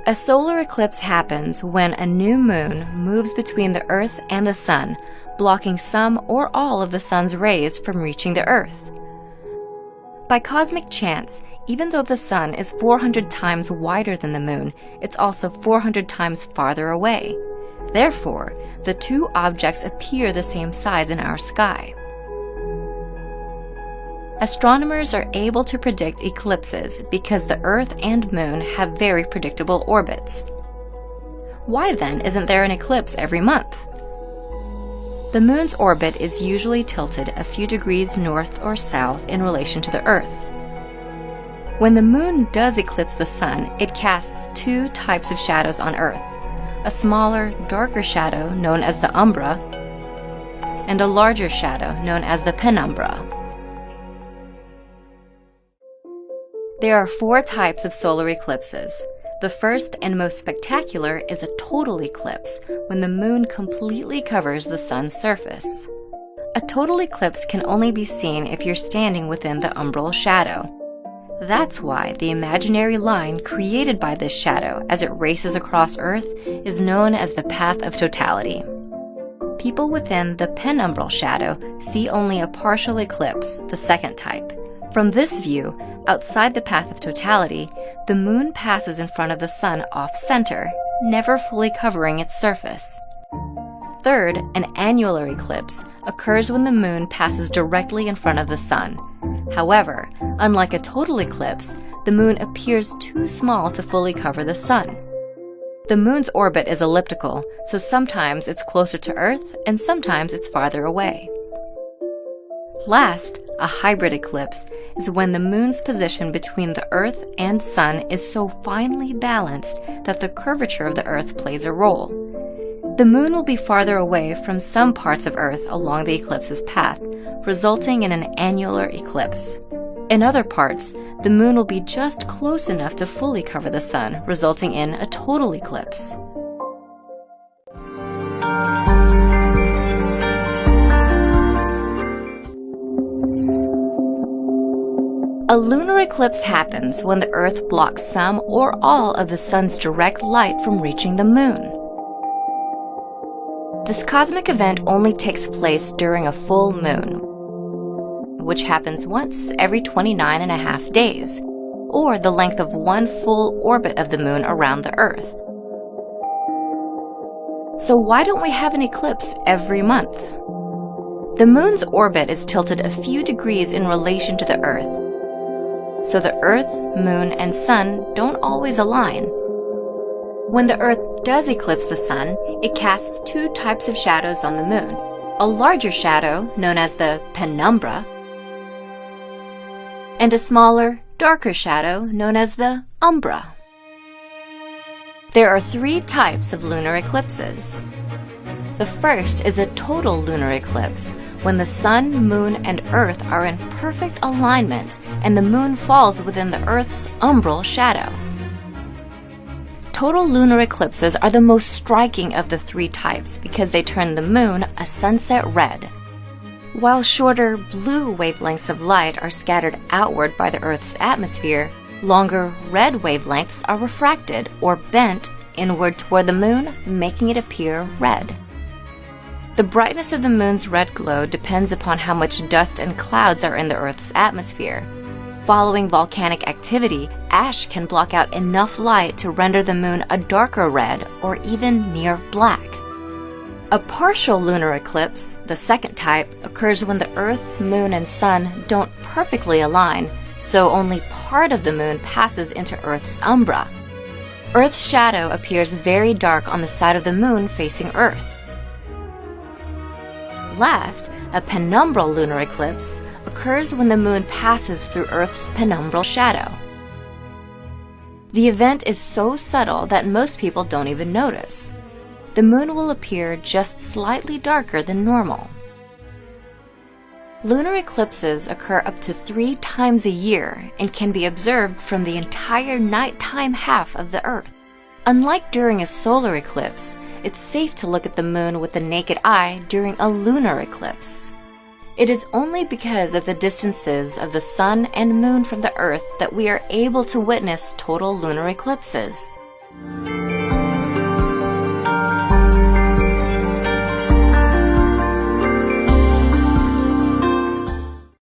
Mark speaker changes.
Speaker 1: A solar eclipse happens when a new moon moves between the Earth and the Sun, blocking some or all of the Sun's rays from reaching the Earth. By cosmic chance, even though the Sun is 400 times wider than the Moon, it's also 400 times farther away. Therefore, the two objects appear the same size in our sky. Astronomers are able to predict eclipses because the Earth and Moon have very predictable orbits. Why then isn't there an eclipse every month? The Moon's orbit is usually tilted a few degrees north or south in relation to the Earth. When the Moon does eclipse the Sun, it casts two types of shadows on Earth: a smaller, darker shadow known as the umbra, and a larger shadow known as the penumbra. There are four types of solar eclipses. The first and most spectacular is a total eclipse, when the Moon completely covers the Sun's surface. A total eclipse can only be seen if you're standing within the umbral shadow. That's why the imaginary line created by this shadow as it races across Earth is known as the path of totality. People within the penumbral shadow see only a partial eclipse, the second type. From this view, outside the path of totality, the Moon passes in front of the Sun off-center, never fully covering its surface. Third, an annular eclipse occurs when the Moon passes directly in front of the Sun. However, unlike a total eclipse, the Moon appears too small to fully cover the Sun. The Moon's orbit is elliptical, so sometimes it's closer to Earth and sometimes it's farther away. Last, a hybrid eclipse is when the Moon's position between the Earth and Sun is so finely balanced that the curvature of the Earth plays a role. The Moon will be farther away from some parts of Earth along the eclipse's path, resulting in an annular eclipse. In other parts, the Moon will be just close enough to fully cover the Sun, resulting in a total eclipse. A lunar eclipse happens when the Earth blocks some or all of the Sun's direct light from reaching the Moon. This cosmic event only takes place during a full moon, which happens once every 29.5 days, or the length of one full orbit of the Moon around the Earth. So why don't we have an eclipse every month? The Moon's orbit is tilted a few degrees in relation to the Earth, so the Earth, Moon, and Sun don't always align. When the Earth does eclipse the Sun, it casts two types of shadows on the Moon: a larger shadow, known as the penumbra, and a smaller, darker shadow, known as the umbra. There are three types of lunar eclipses. The first is a total lunar eclipse, when the Sun, Moon, and Earth are in perfect alignment and the Moon falls within the Earth's umbral shadow. Total lunar eclipses are the most striking of the three types because they turn the Moon a sunset red. While shorter blue wavelengths of light are scattered outward by the Earth's atmosphere, longer red wavelengths are refracted or bent inward toward the Moon, making it appear red. The brightness of the Moon's red glow depends upon how much dust and clouds are in the Earth's atmosphere. Following volcanic activity, ash can block out enough light to render the Moon a darker red or even near black. A partial lunar eclipse, the second type, occurs when the Earth, Moon, and Sun don't perfectly align, so only part of the Moon passes into Earth's umbra. Earth's shadow appears very dark on the side of the Moon facing Earth. Last, a penumbral lunar eclipse occurs when the Moon passes through Earth's penumbral shadow. The event is so subtle that most people don't even notice. The Moon will appear just slightly darker than normal. Lunar eclipses occur up to 3 times a year and can be observed from the entire nighttime half of the Earth. Unlike during a solar eclipse, it's safe to look at the Moon with the naked eye during a lunar eclipse. It is only because of the distances of the Sun and Moon from the Earth that we are able to witness total lunar eclipses.
Speaker 2: you.